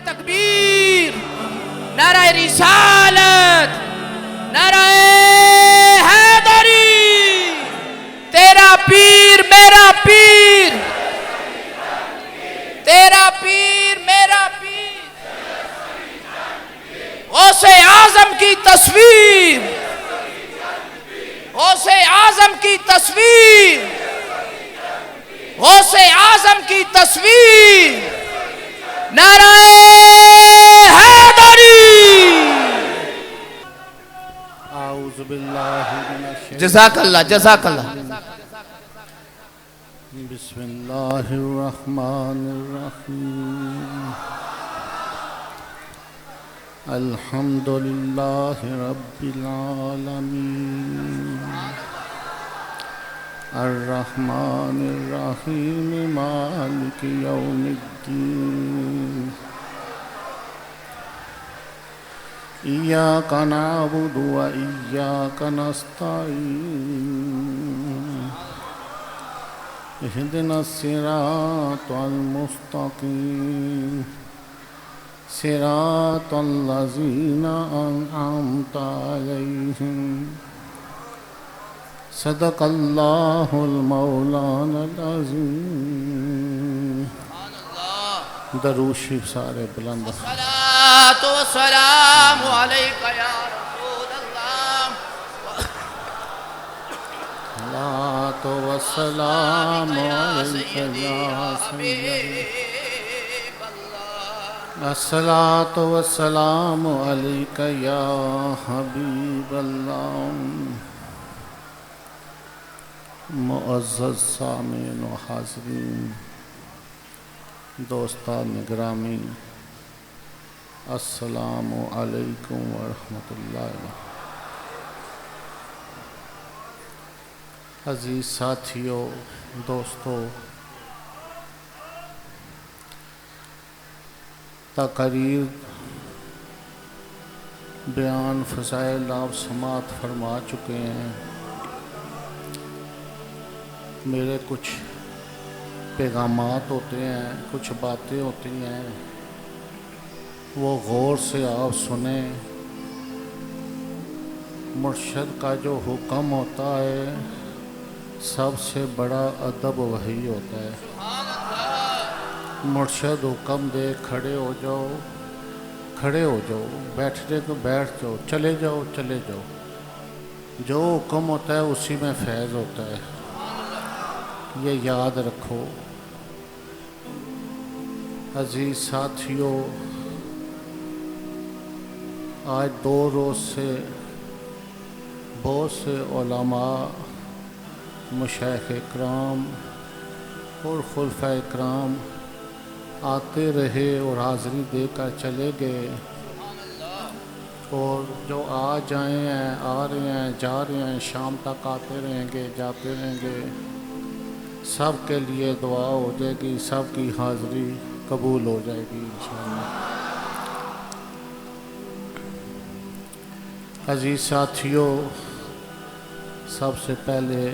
تکبیر، نعرہ رسالت، نعرہ حیدری، تیرا پیر میرا پیر، تیرا پیر میرا پیر، غوث اعظم کی تصویر، غوث اعظم کی تصویر، غوث اعظم کی تصویر، نعرہ حیدری۔ اعوذ باللہ من الشیطان جزاک اللہ، جزاک اللہ۔ بسم اللہ الرحمن الرحیم الحمد للہ رب العالمین الرحمن الرحیم مالک یوم الدین ایاک نعبد و ایاک نستعین اہدنا الصراط المستقیم صراط الذین انعمت علیہم صدق اللہ المولانا العظیم۔ درود شریف سارے بلند۔ الصلاة والسلام علیکہ یا رسول اللہ، الصلاۃ والسلام علیک یا سیدی، الصلاۃ والسلام علیک یا حبیب اللہ۔ معزز سامعین و حاضرین، دوستان گرامی، السلام علیکم ورحمۃ اللہ۔ عزیز ساتھیوں، دوستو، تقریر بیان فضائل آپ سماعت فرما چکے ہیں۔ میرے کچھ پیغامات ہوتے ہیں، کچھ باتیں ہوتی ہیں، وہ غور سے آپ سنیں۔ مرشد کا جو حکم ہوتا ہے، سب سے بڑا ادب وہی ہوتا ہے۔ مرشد حکم دے کھڑے ہو جاؤ، کھڑے ہو جاؤ، بیٹھنے کو بیٹھ جاؤ، چلے جاؤ چلے جاؤ۔ جو حکم ہوتا ہے اسی میں فیض ہوتا ہے، یہ یاد رکھو۔ عزیز ساتھیوں، آج 2 روز سے بہت سے علماء، مشائخ اکرام اور خلفائے اکرام آتے رہے اور حاضری دے کر چلے گئے، اور جو آج آئے ہیں، آ رہے ہیں، جا رہے ہیں، شام تک آتے رہیں گے، جاتے رہیں گے، سب کے لیے دعا ہو جائے گی، سب کی حاضری قبول ہو جائے گی انشاءاللہ۔ عزیز ساتھیوں، سب سے پہلے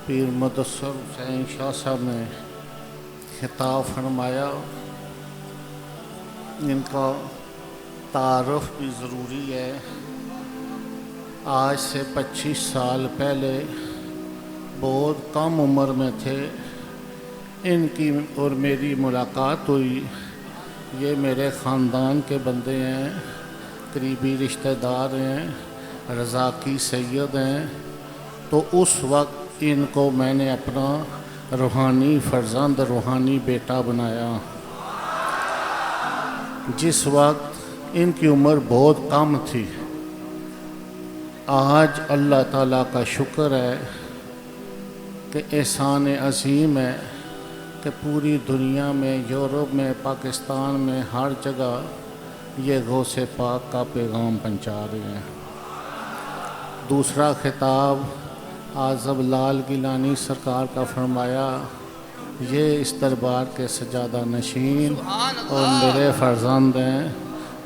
پیر مدثر حسین شاہ صاحب نے خطاب فرمایا، ان کا تعارف بھی ضروری ہے۔ آج سے 25 سال پہلے بہت کم عمر میں تھے، ان کی اور میری ملاقات ہوئی۔ یہ میرے خاندان کے بندے ہیں، قریبی رشتہ دار ہیں، رضاکی سید ہیں۔ تو اس وقت ان کو میں نے اپنا روحانی فرزند، روحانی بیٹا بنایا، جس وقت ان کی عمر بہت کم تھی۔ آج اللہ تعالیٰ کا شکر ہے کہ احسان عظیم ہے کہ پوری دنیا میں، یورپ میں، پاکستان میں، ہر جگہ یہ غوث پاک کا پیغام پہنچا رہے ہیں۔ دوسرا خطاب اعظم لال گیلانی سرکار کا فرمایا، یہ اس دربار کے سجادہ نشین اور میرے فرزند ہیں،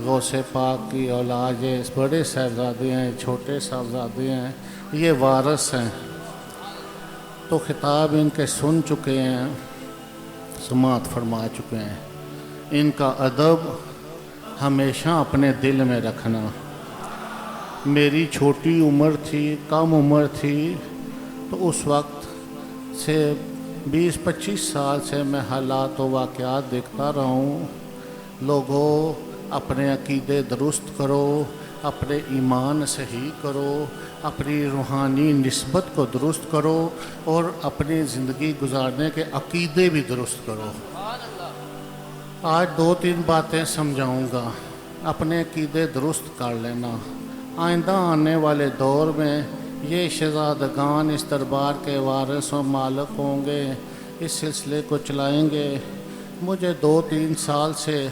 غوث پاک کی اولاد، یہ بڑے صاحبزادے ہیں، چھوٹے صاحبزادے ہیں، یہ وارث ہیں۔ تو خطاب ان کے سن چکے ہیں، سماعت فرما چکے ہیں۔ ان کا ادب ہمیشہ اپنے دل میں رکھنا۔ میری چھوٹی عمر تھی، کم عمر تھی، تو اس وقت سے 20-25 سال سے میں حالات و واقعات دیکھتا رہا ہوں۔ لوگوں، اپنے عقیدے درست کرو، اپنے ایمان صحیح کرو، اپنی روحانی نسبت کو درست کرو، اور اپنی زندگی گزارنے کے عقیدے بھی درست کرو۔ آج 2-3 باتیں سمجھاؤں گا، اپنے عقیدے درست کر لینا۔ آئندہ آنے والے دور میں یہ شہزادگان اس دربار کے وارث و مالک ہوں گے، اس سلسلے کو چلائیں گے۔ مجھے 2-3 سال سے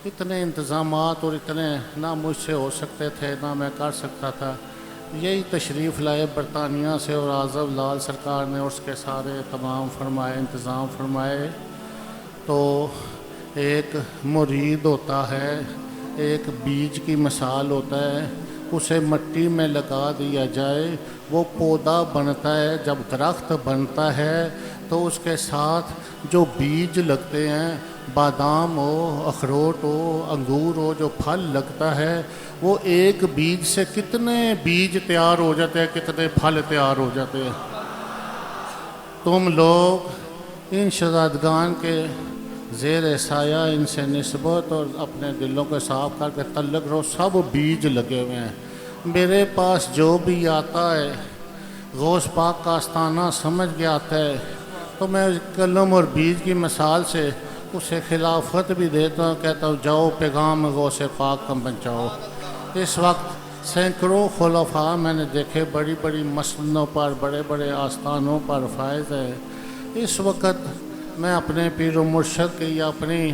اتنے انتظامات اور اتنے نہ مجھ سے ہو سکتے تھے، نہ میں کر سکتا تھا۔ یہی تشریف لائے برطانیہ سے، اور اعظم لال سرکار نے اس کے سارے تمام فرمائے، انتظام فرمائے۔ تو ایک مرید ہوتا ہے، ایک بیج کی مثال ہوتا ہے، اسے مٹی میں لگا دیا جائے، وہ پودا بنتا ہے۔ جب درخت بنتا ہے تو اس کے ساتھ جو بیج لگتے ہیں، بادام ہو، اخروٹ ہو، انگور ہو، جو پھل لگتا ہے، وہ ایک بیج سے کتنے بیج تیار ہو جاتے ہیں، کتنے پھل تیار ہو جاتے ہیں۔ تم لوگ ان شہزادگان کے زیر سایہ ان سے نسبت اور اپنے دلوں کو صاف کر کے تعلق رہو۔ سب بیج لگے ہوئے ہیں۔ میرے پاس جو بھی آتا ہے، غوث پاک کا آستانہ سمجھ کے آتا ہے، تو میں قلم اور بیج کی مثال سے اسے خلافت بھی دیتا ہوں، کہتا ہوں جاؤ پیغام غوث پاک کا پہنچاؤ۔ اس وقت سینکڑوں خلفاء میں نے دیکھے، بڑی بڑی مسندوں پر، بڑے بڑے آستانوں پر فائز ہے۔ اس وقت میں اپنے پیر و مرشد کی یا اپنی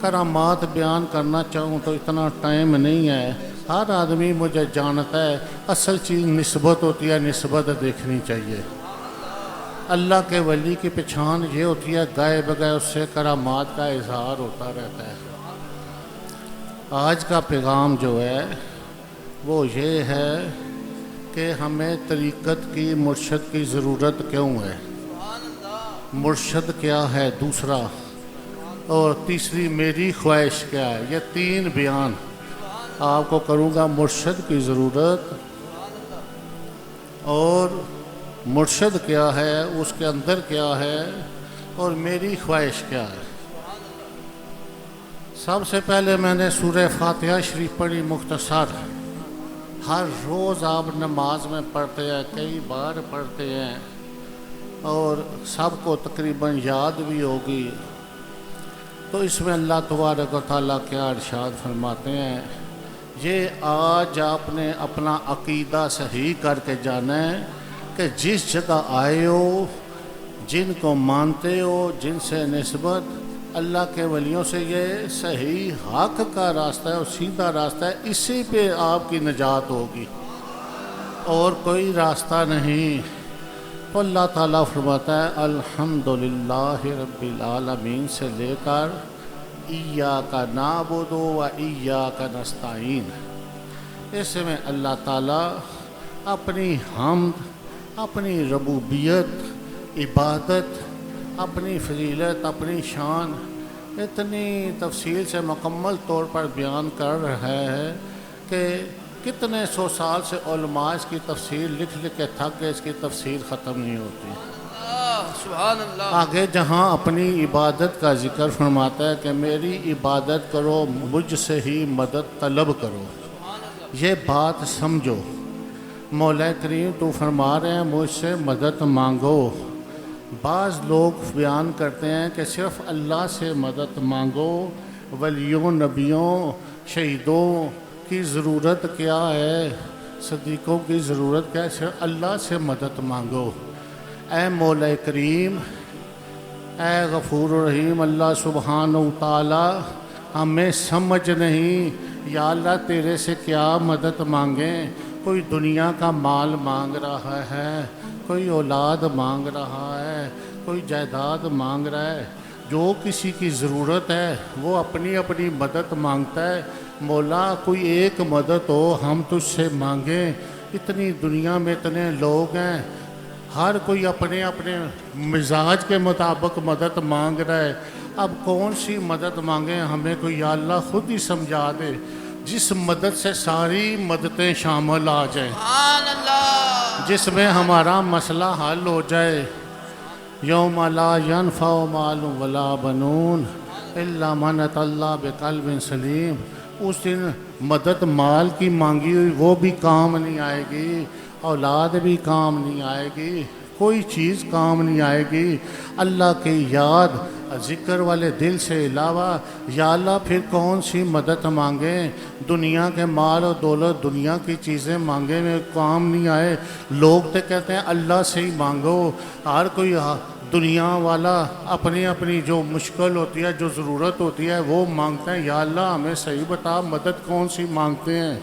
کرامات بیان کرنا چاہوں تو اتنا ٹائم نہیں ہے۔ ہر آدمی مجھے جانتا ہے، اصل چیز نسبت ہوتی ہے، نسبت دیکھنی چاہیے۔ اللہ کے ولی کی پہچان یہ ہوتی ہے، گائے بگائے اس سے کرامات کا اظہار ہوتا رہتا ہے۔ آج کا پیغام جو ہے وہ یہ ہے کہ ہمیں طریقت کی، مرشد کی ضرورت کیوں ہے، مرشد کیا ہے، دوسرا، اور تیسری میری خواہش کیا ہے۔ یہ 3 بیان آپ کو کروں گا۔ مرشد کی ضرورت، اور مرشد کیا ہے، اس کے اندر کیا ہے، اور میری خواہش کیا ہے۔ سب سے پہلے میں نے سورہ فاتحہ شریف پڑھی، مختصر۔ ہر روز آپ نماز میں پڑھتے ہیں، کئی بار پڑھتے ہیں، اور سب کو تقریباً یاد بھی ہوگی۔ تو اس میں اللہ تبارک و تعالیٰ کیا ارشاد فرماتے ہیں، یہ آج آپ نے اپنا عقیدہ صحیح کر کے جانا ہے کہ جس جگہ آئے ہو، جن کو مانتے ہو، جن سے نسبت اللہ کے ولیوں سے، یہ صحیح حق کا راستہ ہے اور سیدھا راستہ ہے، اسی پہ آپ کی نجات ہوگی، اور کوئی راستہ نہیں۔ تو اللہ تعالیٰ فرماتا ہے الحمدللہ رب العالمین سے لے کر ایاک نعبد و ایاک نستعین، اس میں اللہ تعالیٰ اپنی حمد، اپنی ربوبیت، عبادت، اپنی فضیلت، اپنی شان اتنی تفصیل سے مکمل طور پر بیان کر رہا ہے کہ کتنے 100 سال سے علماء اس کی تفسیر لکھ لکھ کے تھک گئے، اس کی تفسیر ختم نہیں ہوتی۔ سبحان اللہ۔ آگے جہاں اپنی عبادت کا ذکر فرماتا ہے کہ میری عبادت کرو، مجھ سے ہی مدد طلب کرو، یہ بات سمجھو۔ مولا کریم تو فرما رہے ہیں مجھ سے مدد مانگو۔ بعض لوگ بیان کرتے ہیں کہ صرف اللہ سے مدد مانگو، ولیوں، نبیوں، شہیدوں کی ضرورت کیا ہے، صدیقوں کی ضرورت کیا ہے، صرف اللہ سے مدد مانگو۔ اے مولا کریم، اے غفور الرحیم، اللہ سبحانہ و تعالی، ہمیں سمجھ نہیں، یا اللہ تیرے سے کیا مدد مانگیں۔ کوئی دنیا کا مال مانگ رہا ہے، کوئی اولاد مانگ رہا ہے، کوئی جائیداد مانگ رہا ہے، جو کسی کی ضرورت ہے وہ اپنی اپنی مدد مانگتا ہے۔ مولا کوئی ایک مدد ہو ہم تجھ سے مانگیں، اتنی دنیا میں اتنے لوگ ہیں، ہر کوئی اپنے اپنے مزاج کے مطابق مدد مانگ رہا ہے۔ اب کون سی مدد مانگیں ہمیں کوئی یا اللہ خود ہی سمجھا دے جس مدد سے ساری مددیں شامل آ جائیں، سبحان اللہ جس میں ہمارا مسئلہ حل ہو جائے۔ یوم لا ینفع مال ولا بنون الا من اتى اللہ بقلب سلیم، اس دن مدد مال کی مانگی ہوئی وہ بھی کام نہیں آئے گی، اولاد بھی کام نہیں آئے گی، کوئی چیز کام نہیں آئے گی۔ اللہ کی یاد ذکر والے دل سے علاوہ یا اللہ پھر کون سی مدد مانگیں؟ دنیا کے مال و دولت، دنیا کی چیزیں مانگے میں کام نہیں آئے۔ لوگ تو کہتے ہیں اللہ سے ہی مانگو، ہر کوئی دنیا والا اپنی اپنی جو مشکل ہوتی ہے، جو ضرورت ہوتی ہے وہ مانگتے ہیں۔ یا اللہ ہمیں صحیح بتا مدد کون سی مانگتے ہیں؟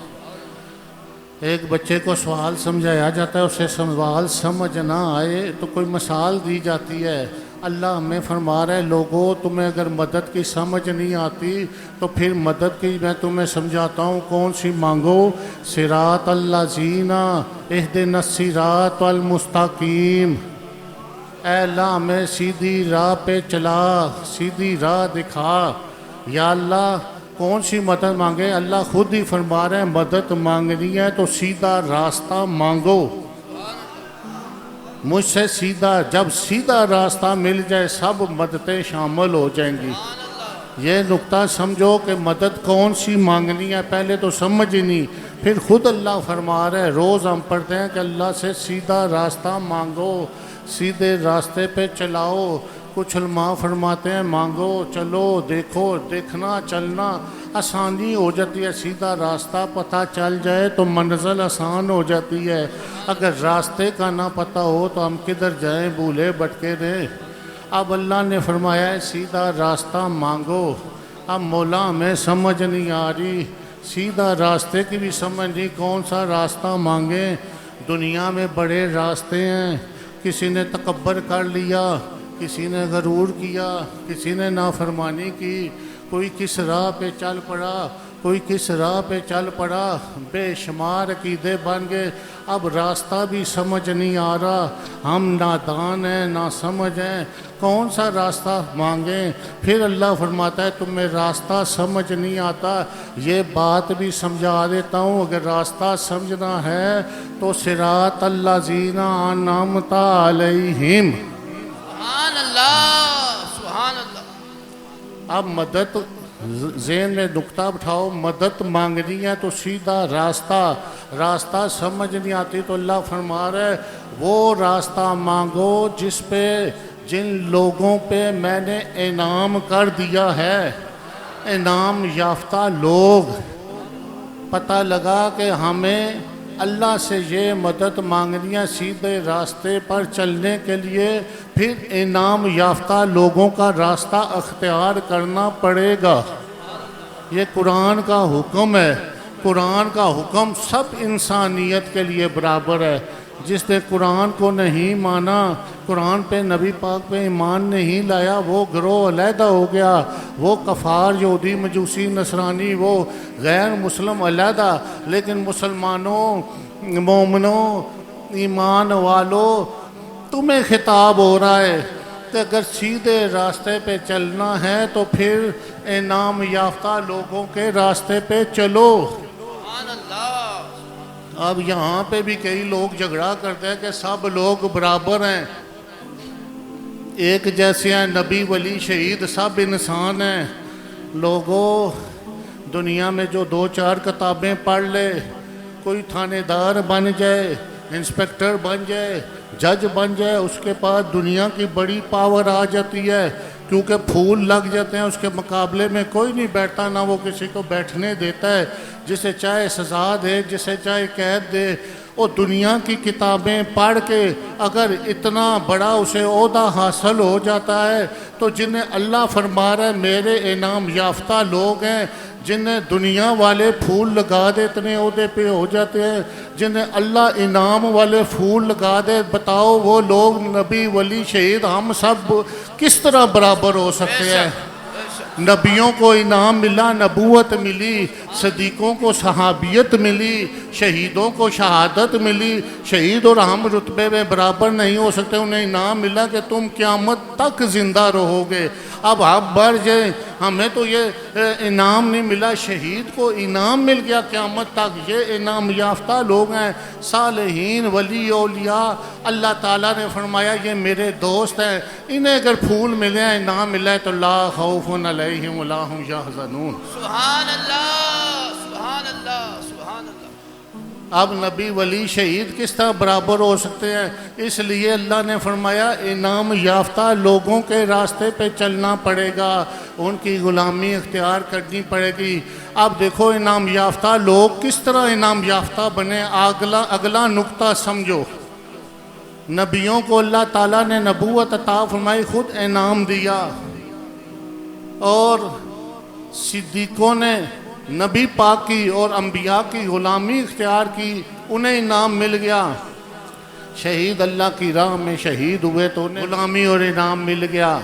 ایک بچے کو سوال سمجھایا جاتا ہے، اسے سوال سمجھ نہ آئے تو کوئی مثال دی جاتی ہے۔ اللہ ہمیں فرما رہا ہے لوگوں تمہیں اگر مدد کی سمجھ نہیں آتی تو پھر مدد کی میں تمہیں سمجھاتا ہوں کون سی مانگو۔ صراط الذین اہدنا الصراط المستقیم، اے اللہ ہمیں سیدھی راہ پہ چلا، سیدھی راہ دکھا۔ یا اللہ کون سی مدد مانگے؟ اللہ خود ہی فرما رہے ہیں مدد مانگنی ہے تو سیدھا راستہ مانگو، مجھ سے سیدھا۔ جب سیدھا راستہ مل جائے سب مددیں شامل ہو جائیں گی۔ یہ نقطہ سمجھو کہ مدد کون سی مانگنی ہے، پہلے تو سمجھ ہی نہیں، پھر خود اللہ فرما رہے ہیں۔ روز ہم پڑھتے ہیں کہ اللہ سے سیدھا راستہ مانگو، سیدھے راستے پہ چلاؤ۔ کچھ علماء فرماتے ہیں مانگو، چلو، دیکھو، دیکھنا، چلنا آسانی ہو جاتی ہے۔ سیدھا راستہ پتہ چل جائے تو منزل آسان ہو جاتی ہے۔ اگر راستے کا نہ پتہ ہو تو ہم کدھر جائیں، بھولے بھٹکے رہیں۔ اب اللہ نے فرمایا ہے سیدھا راستہ مانگو۔ اب مولا ہمیں سمجھ نہیں آ رہی، سیدھا راستے کی بھی سمجھ نہیں، کون سا راستہ مانگیں؟ دنیا میں بڑے راستے ہیں، کسی نے تکبر کر لیا، کسی نے غرور کیا، کسی نے نافرمانی کی، کوئی کس راہ پہ چل پڑا، کوئی کس راہ پہ چل پڑا، بے شمار عقیدے بن گئے۔ اب راستہ بھی سمجھ نہیں آ رہا، ہم نادان ہیں، نا سمجھ ہیں، کون سا راستہ مانگیں؟ پھر اللہ فرماتا ہے تمہیں راستہ سمجھ نہیں آتا، یہ بات بھی سمجھا دیتا ہوں۔ اگر راستہ سمجھنا ہے تو صراط الذین انعمت علیہم، سبحان اللہ سبحان اللہ۔ اب مدد ذہن میں نقطہ بٹھاؤ، مدد مانگنی ہے تو سیدھا راستہ سمجھ نہیں آتی تو اللہ فرما رہا ہے وہ راستہ مانگو جن لوگوں پہ میں نے انعام کر دیا ہے۔ انعام یافتہ لوگ، پتہ لگا کہ ہمیں اللہ سے یہ مدد مانگنی ہے سیدھے راستے پر چلنے کے لیے، پھر انعام یافتہ لوگوں کا راستہ اختیار کرنا پڑے گا۔ یہ قرآن کا حکم ہے۔ قرآن کا حکم سب انسانیت کے لیے برابر ہے۔ جس نے قرآن کو نہیں مانا، قرآن پہ نبی پاک پہ ایمان نہیں لایا، وہ گروہ علیحدہ ہو گیا، وہ کفار یہودی مجوسی نصرانی وہ غیر مسلم علیحدہ۔ لیکن مسلمانوں، مومنوں، ایمان والوں، تمہیں خطاب ہو رہا ہے کہ اگر سیدھے راستے پہ چلنا ہے تو پھر انعام یافتہ لوگوں کے راستے پہ چلو۔ سبحان اللہ۔ اب یہاں پہ بھی کئی لوگ جھگڑا کرتے ہیں کہ سب لوگ برابر ہیں، ایک جیسے ہیں، نبی ولی شہید سب انسان ہیں۔ لوگوں، دنیا میں جو 2-4 کتابیں پڑھ لے، کوئی تھانے دار بن جائے، انسپیکٹر بن جائے، جج بن جائے، اس کے پاس دنیا کی بڑی پاور آ جاتی ہے، کیونکہ پھول لگ جاتے ہیں، اس کے مقابلے میں کوئی نہیں بیٹھتا، نہ وہ کسی کو بیٹھنے دیتا ہے، جسے چاہے سزا دے، جسے چاہے قید دے۔ وہ دنیا کی کتابیں پڑھ کے اگر اتنا بڑا اسے عہدہ حاصل ہو جاتا ہے تو جنہیں اللہ فرما رہا ہے میرے انعام یافتہ لوگ ہیں، جنہیں دنیا والے پھول لگا دے اتنے عہدے پہ ہو جاتے ہیں، جنہیں اللہ انعام والے پھول لگا دے، بتاؤ وہ لوگ نبی ولی شہید ہم سب کس طرح برابر ہو سکتے ہیں؟ نبیوں کو انعام ملا، نبوت ملی، صدیقوں کو صحابیت ملی، شہیدوں کو شہادت ملی۔ شہید اور ہم رتبے میں برابر نہیں ہو سکتے، انہیں انعام ملا کہ تم قیامت تک زندہ رہو گے۔ اب آپ بڑھ جائیں، ہمیں تو یہ انعام نہیں ملا، شہید کو انعام مل گیا قیامت تک۔ یہ انعام یافتہ لوگ ہیں، صالحین، ولی، اولیاء۔ اللہ تعالیٰ نے فرمایا یہ میرے دوست ہیں، انہیں اگر پھول ملے ہیں، انعام ملا ہے تو لا خوف علیہم ولا هم یحزنون۔ سبحان اللہ، سبحان اللہ، سبحان اللہ۔ اب نبی، ولی، شہید کس طرح برابر ہو سکتے ہیں؟ اس لیے اللہ نے فرمایا انعام یافتہ لوگوں کے راستے پہ چلنا پڑے گا، ان کی غلامی اختیار کرنی پڑے گی۔ اب دیکھو انعام یافتہ لوگ کس طرح انعام یافتہ بنے۔ اگلا نقطہ سمجھو۔ نبیوں کو اللہ تعالیٰ نے نبوت عطا فرمائی، خود انعام دیا، اور صدیقوں نے نبی پاک کی اور انبیاء کی غلامی اختیار کی، انہیں انعام مل گیا۔ شہید اللہ کی راہ میں شہید ہوئے تو انہیں غلامی اور انعام مل گیا۔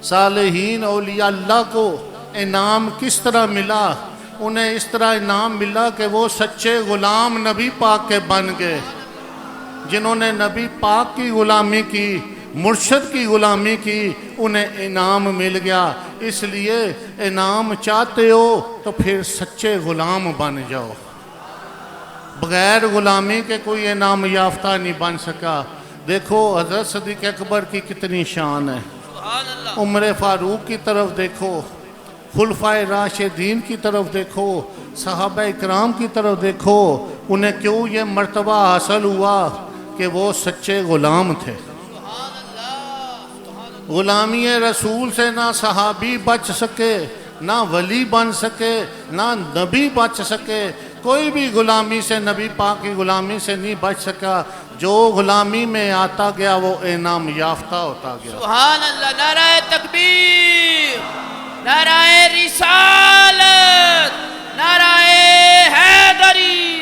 صالحین اولیاء اللہ کو انعام کس طرح ملا؟ انہیں اس طرح انعام ملا کہ وہ سچے غلام نبی پاک کے بن گئے۔ جنہوں نے نبی پاک کی غلامی کی، مرشد کی غلامی کی، انہیں انعام مل گیا۔ اس لیے انعام چاہتے ہو تو پھر سچے غلام بن جاؤ۔ بغیر غلامی کے کوئی انعام یافتہ نہیں بن سکا۔ دیکھو حضرت صدیق اکبر کی کتنی شان ہے، سبحان اللہ۔ عمر فاروق کی طرف دیکھو، خلفائے راشدین کی طرف دیکھو، صحابہ اکرام کی طرف دیکھو، انہیں کیوں یہ مرتبہ حاصل ہوا کہ وہ سچے غلام تھے۔ غلامی رسول سے نہ صحابی بچ سکے، نہ ولی بن سکے، نہ نبی بچ سکے۔ کوئی بھی غلامی سے، نبی پاک کی غلامی سے نہیں بچ سکا۔ جو غلامی میں آتا گیا وہ انعام یافتہ ہوتا گیا۔ سبحان اللہ۔ نعرہ تکبیر، نعرہ رسالت، نعرہ حیدری۔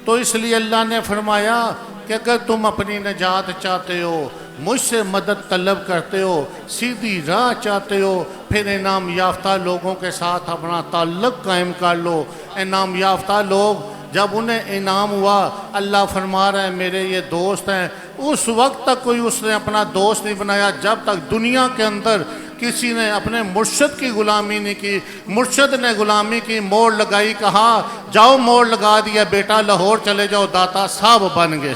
تو اس لیے اللہ نے فرمایا کہ اگر تم اپنی نجات چاہتے ہو، مجھ سے مدد طلب کرتے ہو، سیدھی راہ چاہتے ہو، پھر انعام یافتہ لوگوں کے ساتھ اپنا تعلق قائم کر لو۔ انعام یافتہ لوگ جب انہیں انعام ہوا، اللہ فرما رہے ہیں میرے یہ دوست ہیں، اس وقت تک کوئی اس نے اپنا دوست نہیں بنایا جب تک دنیا کے اندر کسی نے اپنے مرشد کی غلامی نہیں کی۔ مرشد نے غلامی کی، موڑ لگائی، کہا جاؤ، موڑ لگا دیا، بیٹا لاہور چلے جاؤ، داتا صاحب بن گئے۔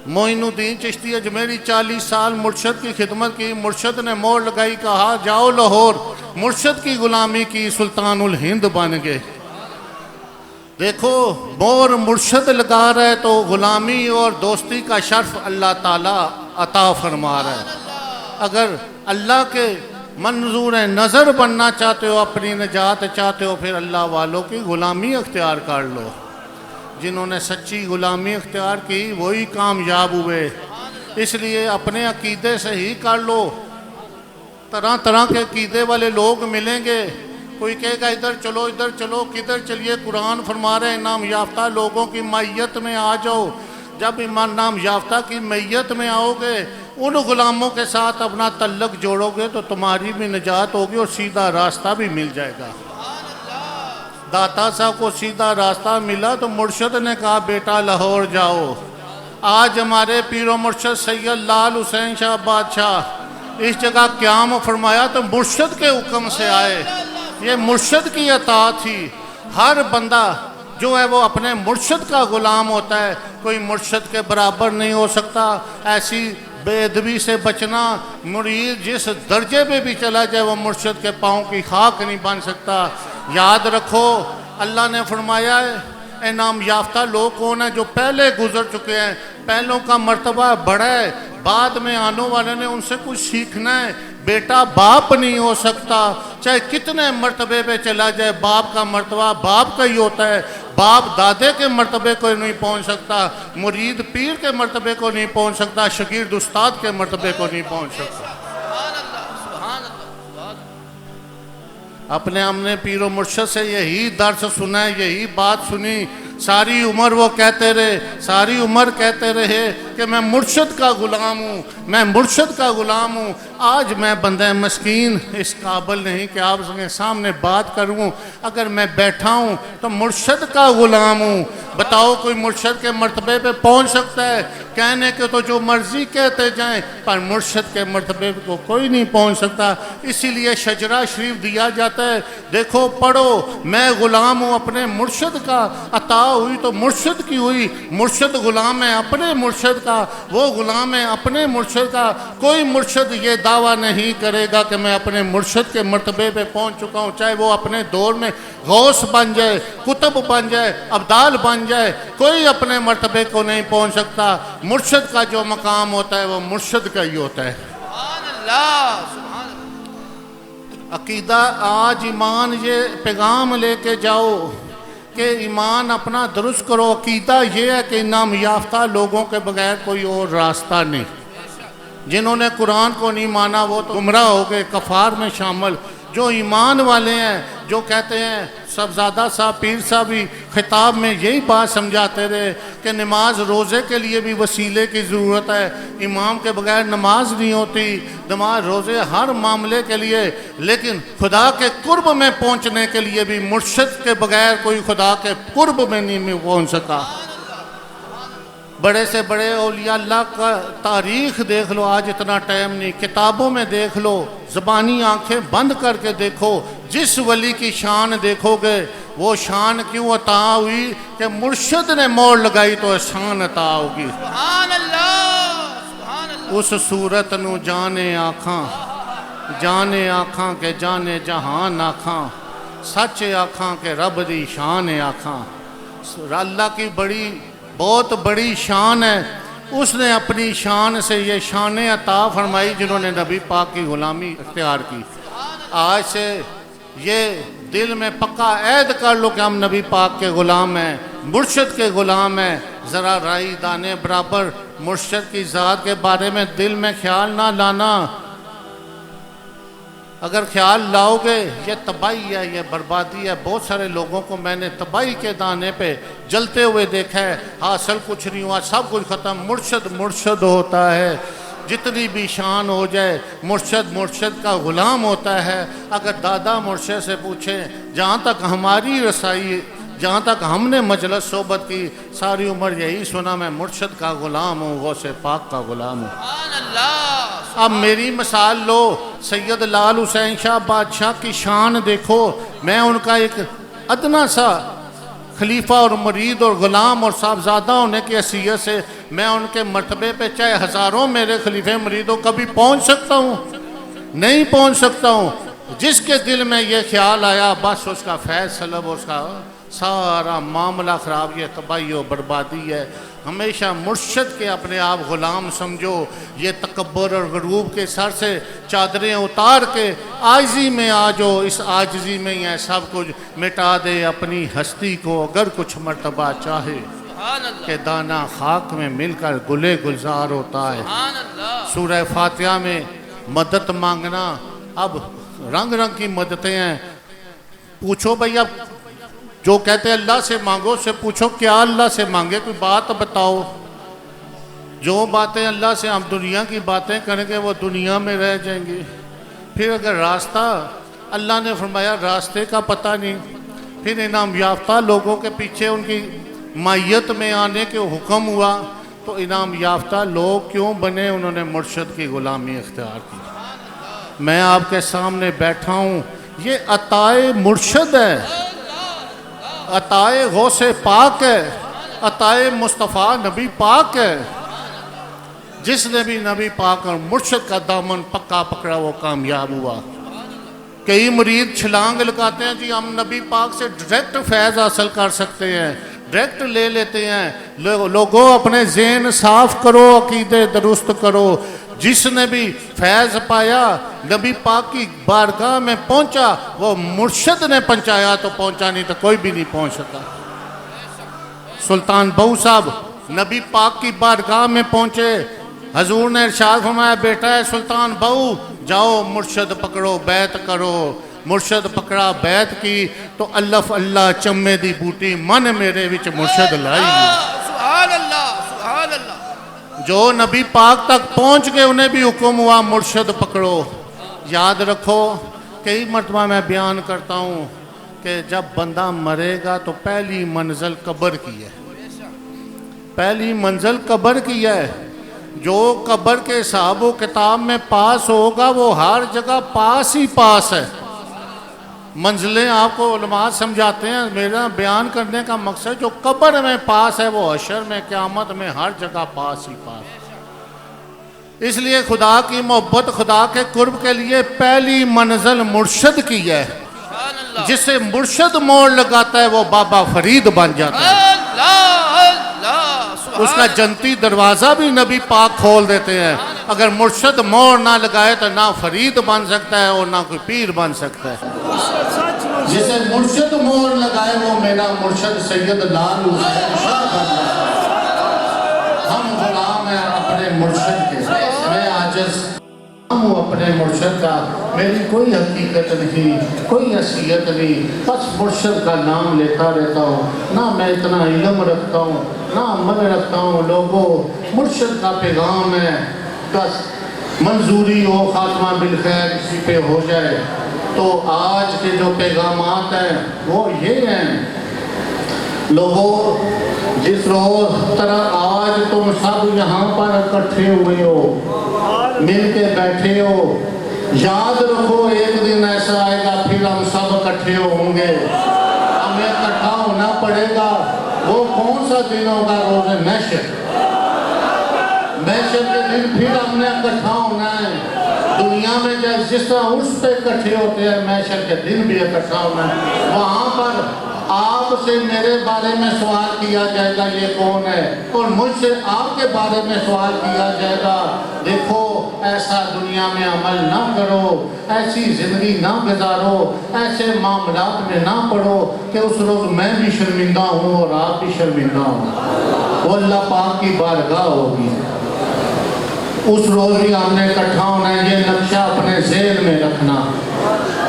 معین الدین چشتی اجمیری 40 سال مرشد کی خدمت کی، مرشد نے موڑ لگائی، کہا جاؤ لاہور، مرشد کی غلامی کی، سلطان الہند بن گئے۔ دیکھو مور مرشد لگا رہے تو غلامی اور دوستی کا شرف اللہ تعالیٰ عطا فرما رہا ہے۔ اگر اللہ کے منظور نظر بننا چاہتے ہو، اپنی نجات چاہتے ہو، پھر اللہ والوں کی غلامی اختیار کر لو۔ جنہوں نے سچی غلامی اختیار کی وہی کامیاب ہوئے۔ اس لیے اپنے عقیدے سے ہی کر لو۔ طرح طرح کے عقیدے والے لوگ ملیں گے، کوئی کہے گا ادھر چلو، ادھر چلو، کدھر چلیے؟ قرآن فرما رہے ہیں انعام یافتہ لوگوں کی معیت میں آ جاؤ۔ جب انعام یافتہ کی معیت میں آؤ گے، ان غلاموں کے ساتھ اپنا تعلق جوڑو گے تو تمہاری بھی نجات ہوگی اور سیدھا راستہ بھی مل جائے گا۔ داتا صاحب کو سیدھا راستہ ملا تو مرشد نے کہا بیٹا لاہور جاؤ۔ آج ہمارے پیر و مرشد سید لال حسین شاہ بادشاہ اس جگہ قیام فرمایا تو مرشد کے حکم سے آئے۔ یہ مرشد کی عطا تھی۔ ہر بندہ جو ہے وہ اپنے مرشد کا غلام ہوتا ہے، کوئی مرشد کے برابر نہیں ہو سکتا۔ ایسی بے ادبی سے بچنا، مرید جس درجے پہ بھی چلا جائے وہ مرشد کے پاؤں کی خاک نہیں بن سکتا۔ یاد رکھو اللہ نے فرمایا ہے انعام یافتہ لوگ کون ہیں؟ جو پہلے گزر چکے ہیں، پہلوں کا مرتبہ بڑا ہے، بعد میں آنے والے نے ان سے کچھ سیکھنا ہے۔ بیٹا باپ نہیں ہو سکتا، چاہے کتنے مرتبے پہ چلا جائے، باپ کا مرتبہ باپ کا ہی ہوتا ہے۔ باپ دادے کے مرتبے کو نہیں پہنچ سکتا، مرید پیر کے مرتبے کو نہیں پہنچ سکتا، شاگرد استاد کے مرتبے کو نہیں پہنچ سکتا۔ اپنے ہم نے پیر و مرشد سے یہی درس سنا ہے، یہی بات سنی، ساری عمر وہ کہتے رہے، ساری عمر کہتے رہے کہ میں مرشد کا غلام ہوں، میں مرشد کا غلام ہوں۔ آج میں بندہ مسکین اس قابل نہیں کہ آپ کے سامنے بات کروں، اگر میں بیٹھا ہوں تو مرشد کا غلام ہوں۔ بتاؤ کوئی مرشد کے مرتبے پہ پہنچ سکتا ہے؟ کہنے کے تو جو مرضی کہتے جائیں، پر مرشد کے مرتبے کو کوئی نہیں پہنچ سکتا۔ اسی لیے شجرہ شریف دیا جاتا ہے، دیکھو پڑھو، میں غلام ہوں اپنے مرشد کا، عطا ہوئی تو مرشد کی ہوئی، مرشد غلام ہے اپنے مرشد کا، وہ غلام ہے اپنے مرشد کا۔ کوئی مرشد یہ دعویٰ نہیں کرے گا کہ میں اپنے مرشد کے مرتبے پہ پہنچ چکا ہوں، چاہے وہ اپنے دور میں غوث بن جائے، قطب بن جائے، ابدال بن جائے، کوئی اپنے مرتبے کو نہیں پہنچ سکتا۔ مرشد کا جو مقام ہوتا ہے وہ مرشد کا ہی ہوتا ہے۔ سبحان اللہ، سبحان اللہ۔ عقیدہ آج ایمان یہ پیغام لے کے جاؤ کہ ایمان اپنا درست کرو۔ عقیدہ یہ ہے کہ انعام یافتہ لوگوں کے بغیر کوئی اور راستہ نہیں۔ جنہوں نے قرآن کو نہیں مانا وہ تو گمراہ ہو گئے، کفار میں شامل۔ جو ایمان والے ہیں، جو کہتے ہیں، صاحبزادہ صاحب پیر صاحب بھی خطاب میں یہی بات سمجھاتے رہے کہ نماز روزے کے لیے بھی وسیلے کی ضرورت ہے، امام کے بغیر نماز نہیں ہوتی، نماز روزے ہر معاملے کے لیے، لیکن خدا کے قرب میں پہنچنے کے لیے بھی مرشد کے بغیر کوئی خدا کے قرب میں نہیں پہنچ سکا۔ بڑے سے بڑے اولیاء اللہ کا تاریخ دیکھ لو، آج اتنا ٹائم نہیں، کتابوں میں دیکھ لو، زبانی آنکھیں بند کر کے دیکھو، جس ولی کی شان دیکھو گے وہ شان کیوں عطا ہوئی کہ مرشد نے مور لگائی تو شان عطا ہوگی۔ سبحان اللہ، سبحان اللہ۔ اس صورت نو جانے آکھاں، جانے آکھاں کہ جانے جہان آکھاں، سچ آکھاں کہ رب دی شان آکھاں۔ اللہ کی بڑی بہت بڑی شان ہے، اس نے اپنی شان سے یہ شان عطا فرمائی جنہوں نے نبی پاک کی غلامی اختیار کی۔ آج سے یہ دل میں پکا عہد کر لو کہ ہم نبی پاک کے غلام ہیں، مرشد کے غلام ہیں۔ ذرا رائی دانے برابر مرشد کی ذات کے بارے میں دل میں خیال نہ لانا، اگر خیال لاؤ گے یہ تباہی ہے، یہ بربادی ہے۔ بہت سارے لوگوں کو میں نے تباہی کے دانے پہ جلتے ہوئے دیکھا ہے، حاصل کچھ نہیں ہوا، سب کچھ ختم۔ مرشد مرشد ہوتا ہے، جتنی بھی شان ہو جائے مرشد مرشد کا غلام ہوتا ہے۔ اگر دادا مرشد سے پوچھیں، جہاں تک ہماری رسائی، جہاں تک ہم نے مجلس صحبت کی، ساری عمر یہی سنا میں مرشد کا غلام ہوں، غوث پاک کا غلام ہوں۔ سبحان اللہ۔ اب میری مثال لو، سید لال حسین شاہ بادشاہ کی شان دیکھو، میں ان کا ایک ادنا سا خلیفہ اور مرید اور غلام اور صاحبزادہ ہونے کی حیثیت سے میں ان کے مرتبے پہ چاہے ہزاروں میرے خلیفے مرید ہو، کبھی پہنچ سکتا ہوں؟ نہیں پہنچ سکتا ہوں۔ جس کے دل میں یہ خیال آیا بس اس کا فیض سلب، اس کا سارا معاملہ خراب، یہ تباہی و بربادی ہے۔ ہمیشہ مرشد کے اپنے آپ غلام سمجھو، یہ تکبر اور غروب کے سر سے چادریں اتار کے عاجزی میں آ جاؤ، اس عاجزی میں ہی ہے سب کچھ۔ مٹا دے اپنی ہستی کو اگر کچھ مرتبہ چاہے، سبحان اللہ، کہ دانا خاک میں مل کر گلے گلزار ہوتا ہے۔ سبحان اللہ۔ سورہ فاتحہ میں مدد مانگنا، اب رنگ رنگ کی مددیں ہیں۔ پوچھو بھئی، اب جو کہتے ہیں اللہ سے مانگو، سے پوچھو کیا اللہ سے مانگے، کوئی بات بتاؤ۔ جو باتیں اللہ سے ہم دنیا کی باتیں کریں گے وہ دنیا میں رہ جائیں گی۔ پھر اگر راستہ، اللہ نے فرمایا راستے کا پتہ نہیں، پھر انعام یافتہ لوگوں کے پیچھے ان کی مائیت میں آنے کے حکم ہوا تو انعام یافتہ لوگ کیوں بنے؟ انہوں نے مرشد کی غلامی اختیار کی۔ میں آپ کے سامنے بیٹھا ہوں، یہ عطائے مرشد ہے، عطائے غوث پاک ہے، عطائے مصطفیٰ نبی پاک ہے۔ جس نے بھی نبی پاک اور مرشد کا دامن پکا پکڑا وہ کامیاب ہوا۔ کئی مرید چھلانگ لگاتے ہیں، جی ہم نبی پاک سے ڈائریکٹ فیض حاصل کر سکتے ہیں، ڈائریکٹ لے لیتے ہیں۔ لوگوں اپنے ذہن صاف کرو، عقیدے درست کرو۔ جس نے بھی فیض پایا، نبی پاک کی بارگاہ میں پہنچا، وہ مرشد نے پہنچایا تو پہنچا، نہیں تو کوئی بھی نہیں پہنچ سکا۔ سلطان بہو صاحب نبی پاک کی بارگاہ میں پہنچے، حضور نے ارشاد فرمایا بیٹا ہے سلطان بہو، جاؤ مرشد پکڑو، بیعت کرو۔ مرشد پکڑا، بیعت کی تو الف اللہ چمے دی بوٹی من میرے وچ مرشد لائی۔ سبحان اللہ، سبحان اللہ۔ جو نبی پاک تک پہنچ گئے انہیں بھی حکم ہوا مرشد پکڑو. یاد رکھو کئی مرتبہ میں بیان کرتا ہوں کہ جب بندہ مرے گا تو پہلی منزل قبر کی ہے. پہلی منزل قبر کی ہے. جو قبر کے حساب و کتاب میں پاس ہوگا وہ ہر جگہ پاس ہی پاس ہے. منزلیں آپ کو علماء سمجھاتے ہیں. میرا بیان کرنے کا مقصد جو قبر میں پاس ہے وہ حشر میں قیامت میں ہر جگہ پاس ہی پاس. اس لیے خدا کی محبت خدا کے قرب کے لیے پہلی منزل مرشد کی ہے. سبحان اللہ جسے مرشد موڑ لگاتا ہے وہ بابا فرید بن جاتا ہے. اللہ اللہ سبحان اس کا جنتی دروازہ بھی نبی پاک کھول دیتے ہیں. اگر مرشد موڑ نہ لگائے تو نہ فرید بن سکتا ہے اور نہ کوئی پیر بن سکتا ہے. جسے مرشد موڑ لگائے وہ میرا مرشد سید لال حسین شاہ بن جاتا ہے. ہم غلام ہیں اپنے مرشد کے. میں عاجز ہوں اپنے مرشد کا. میری کوئی حقیقت نہیں, کوئی حیثیت نہیں, بس مرشد کا نام لیتا رہتا ہوں. نہ میں اتنا علم رکھتا ہوں نہ عمل رکھتا ہوں. لوگوں مرشد کا پیغام ہے, بس منظوری ہو خاتمہ بالخیر کسی پہ ہو جائے. تو آج کے جو پیغامات ہیں وہ یہ ہیں. لوگوں جس روز طرح آج تم سب یہاں پر اکٹھے ہوئے ہو, مل کے بیٹھے ہو, یاد رکھو ایک دن ایسا آئے گا پھر ہم سب اکٹھے ہوں گے. ہمیں اکٹھا ہونا پڑے گا. وہ کون سا دن ہوگا؟ روز محشر. محشر کے دن پھر ہم نے اکٹھا ہونا ہے. دنیا میں جس طرح عرس پہ اکٹھے ہوتے ہیں محشر کے دن بھی اکٹھا ہونا ہے. وہاں پر آپ سے میرے بارے میں سوال کیا جائے گا یہ کون ہے, اور مجھ سے آپ کے بارے میں سوال کیا جائے گا. دیکھو ایسا دنیا میں عمل نہ کرو, ایسی زندگی نہ گزارو, ایسے معاملات میں نہ پڑو کہ اس روز میں بھی شرمندہ ہوں اور آپ بھی شرمندہ ہوں. وہ اللہ پاک کی بارگاہ ہوگی. اس روز بھی ہم نے اکٹھا ہونا ہے. یہ نقشہ اپنے ذہن میں رکھنا.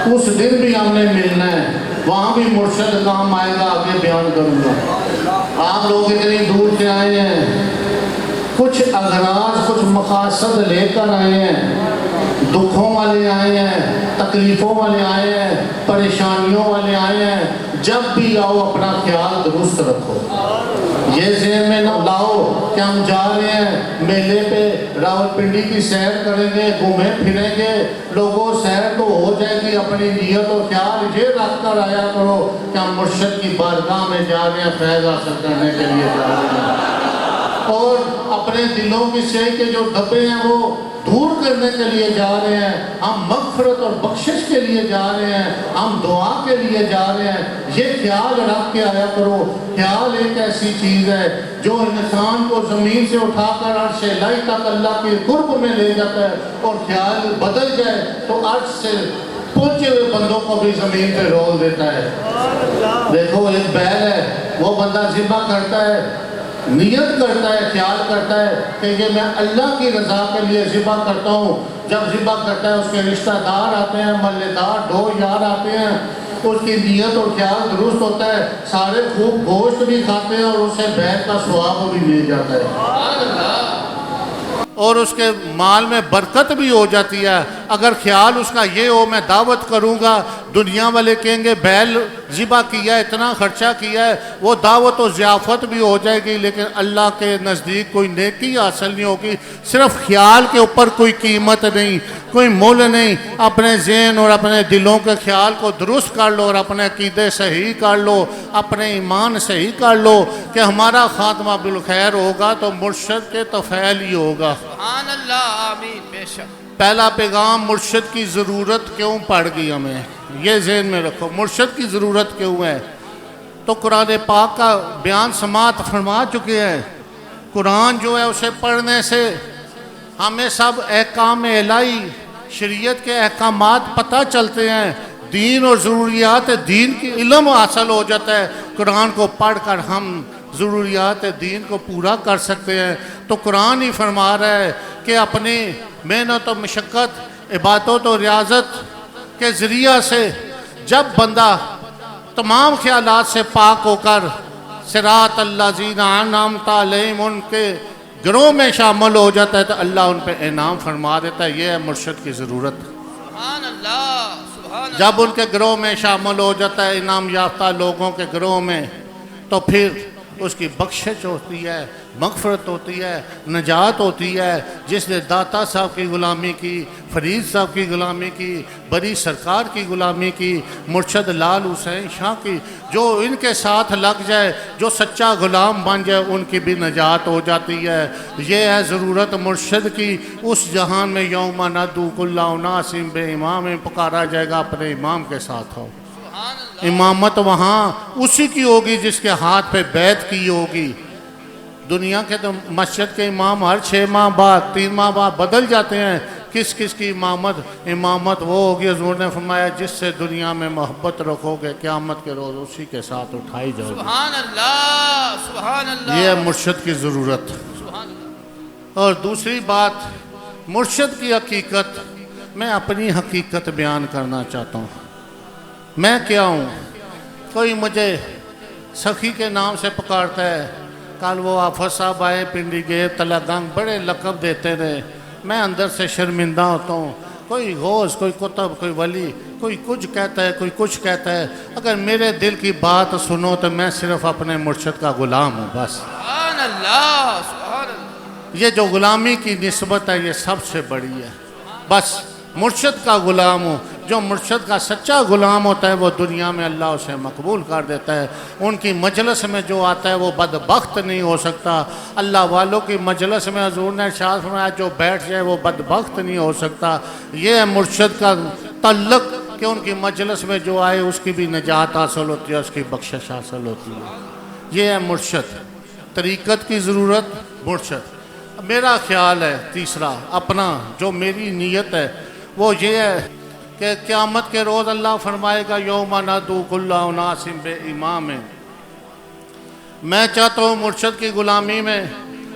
اس دن بھی ہم نے ملنا ہے. وہاں بھی مرشد کام آئے گا, آگے بیان کروں گا. آپ لوگ اتنی دور سے آئے ہیں, کچھ اغراض کچھ مقاصد لے کر آئے ہیں. دکھوں والے آئے ہیں, تکلیفوں والے آئے ہیں, پریشانیوں والے آئے ہیں. جب بھی آؤ اپنا خیال درست رکھو. یہ ذہن میں نہ لاؤ کہ ہم جا رہے ہیں میلے پہ, راولپنڈی کی سیر کریں گے, گھومیں پھریں گے. لوگوں سیر تو ہو جائے گی, اپنی نیت و خیال یہ رکھ کر آیا کرو کہ ہم مرشد کی بارگاہ میں جا رہے ہیں, فیض حاصل کرنے کے لیے جا رہے ہیں. اور اپنے دلوں کی سے کے جو دبے ہیں وہ دور کرنے کے لیے جا رہے ہیں. ہم مغفرت اور بخشش کے لیے جا رہے ہیں, ہم دعا کے لیے جا رہے ہیں. یہ خیال رکھ کے آیا کرو. خیال ایک ایسی چیز ہے جو انسان کو زمین سے اٹھا کر عرش الہی تک اللہ کے قرب میں لے جاتا ہے, اور خیال بدل جائے تو عرش سے پہنچے ہوئے بندوں کو بھی زمین پہ رول دیتا ہے. دیکھو ایک بیل ہے, وہ بندہ ذبح کرتا ہے, نیت کرتا ہے, خیال کرتا ہے کہ یہ میں اللہ کی رضا کے لیے ذبح کرتا ہوں. جب ذبح کرتا ہے اس کے رشتہ دار آتے ہیں, محلے دار ڈھو یار آتے ہیں, اس کی نیت اور خیال درست ہوتا ہے, سارے خوب گوشت بھی کھاتے ہیں اور اسے بیعت کا ثواب بھی مل جاتا ہے, اور اس کے مال میں برکت بھی ہو جاتی ہے. اگر خیال اس کا یہ ہو میں دعوت کروں گا, دنیا والے کہیں گے بیل ذبح کیا ہے, اتنا خرچہ کیا ہے, وہ دعوت و ضیافت بھی ہو جائے گی, لیکن اللہ کے نزدیک کوئی نیکی حاصل نہیں ہوگی. صرف خیال کے اوپر کوئی قیمت نہیں, کوئی مول نہیں. اپنے ذہن اور اپنے دلوں کے خیال کو درست کر لو اور اپنے عقیدے صحیح کر لو, اپنے ایمان صحیح کر لو کہ ہمارا خاتمہ بالخیر ہوگا تو مرشد کے طفیل ہی ہوگا. سبحان اللہ آمین. بے شک پہلا پیغام مرشد کی ضرورت کیوں پڑ گئی ہمیں, یہ ذہن میں رکھو. مرشد کی ضرورت کیوں ہے تو قرآن پاک کا بیان سماعت فرما چکے ہیں. قرآن جو ہے اسے پڑھنے سے ہمیں سب احکام الہی شریعت کے احکامات پتہ چلتے ہیں, دین اور ضروریات دین کی علم حاصل ہو جاتا ہے. قرآن کو پڑھ کر ہم ضروریات دین کو پورا کر سکتے ہیں. تو قرآن ہی فرما رہا ہے کہ اپنی محنت و مشقت عبادت و ریاضت کے ذریعہ سے جب بندہ تمام خیالات سے پاک ہو کر صراط الذین انعمت علیہم ان کے گروہ میں شامل ہو جاتا ہے تو اللہ ان پہ انعام فرما دیتا ہے. یہ ہے مرشد کی ضرورت. سبحان اللہ سبحان اللہ. جب ان کے گروہ میں شامل ہو جاتا ہے انعام یافتہ لوگوں کے گروہ میں, تو پھر اس کی بخشش ہوتی ہے, مغفرت ہوتی ہے, نجات ہوتی ہے. جس نے داتا صاحب کی غلامی کی, فرید صاحب کی غلامی کی, بری سرکار کی غلامی کی, مرشد لال حسین شاہ کی, جو ان کے ساتھ لگ جائے, جو سچا غلام بن جائے, ان کی بھی نجات ہو جاتی ہے. یہ ہے ضرورت مرشد کی. اس جہان میں یوم ندعو کل اناس بامام, پکارا جائے گا اپنے امام کے ساتھ ہو. امامت وہاں اسی کی ہوگی جس کے ہاتھ پہ بیعت کی ہوگی. دنیا کے تو مسجد کے امام ہر 6 ماہ بعد 3 ماہ بعد بدل جاتے ہیں. کس کس کی امامت وہ ہوگی. حضور نے فرمایا جس سے دنیا میں محبت رکھو گے قیامت کے روز اسی کے ساتھ اٹھائی جاؤ گی. سبحان اللہ سبحان اللہ. یہ ہے مرشد کی ضرورت. سبحان اللہ. اور دوسری بات, مرشد کی حقیقت, میں اپنی حقیقت بیان کرنا چاہتا ہوں. میں کیا ہوں؟ کوئی مجھے سخی کے نام سے پکارتا ہے. کل وہ آفت صاحب آئے, پنڈی گیب, تلا گنگ, بڑے لقب دیتے رہے. میں اندر سے شرمندہ ہوتا ہوں. کوئی غوث, کوئی کتب, کوئی ولی, کوئی کچھ کہتا ہے, کوئی کچھ کہتا ہے. اگر میرے دل کی بات سنو تو میں صرف اپنے مرشد کا غلام ہوں بس. سبحان اللہ سبحان اللہ. یہ جو غلامی کی نسبت ہے یہ سب سے بڑی ہے. بس مرشد کا غلام ہوں. جو مرشد کا سچا غلام ہوتا ہے وہ دنیا میں اللہ اسے مقبول کر دیتا ہے. ان کی مجلس میں جو آتا ہے وہ بدبخت نہیں ہو سکتا. اللہ والوں کی مجلس میں حضور نے ارشاد فرمایا جو بیٹھ جائے وہ بدبخت نہیں ہو سکتا. یہ ہے مرشد کا تعلق کہ ان کی مجلس میں جو آئے اس کی بھی نجات حاصل ہوتی ہے, اس کی بخشش حاصل ہوتی ہے. یہ ہے مرشد. طریقت کی ضرورت, مرشد. میرا خیال ہے تیسرا اپنا, جو میری نیت ہے وہ یہ ہے کہ قیامت کے روز اللہ فرمائے گا یوم ندعو کل اناس بامام. میں چاہتا ہوں مرشد کی غلامی میں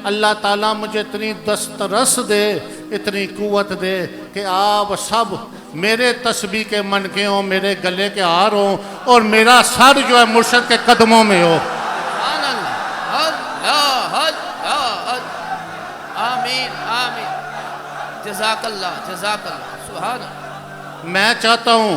اللہ تعالیٰ مجھے اتنی دسترس دے, اتنی قوت دے کہ آپ سب میرے تسبیح کے منکے ہوں, میرے گلے کے ہار ہوں, اور میرا سر جو ہے مرشد کے قدموں میں ہو. سبحان اللہ اللہ اللہ. آمین آمین. جزاک اللہ جزاک اللہ. سبحان اللہ. میں چاہتا ہوں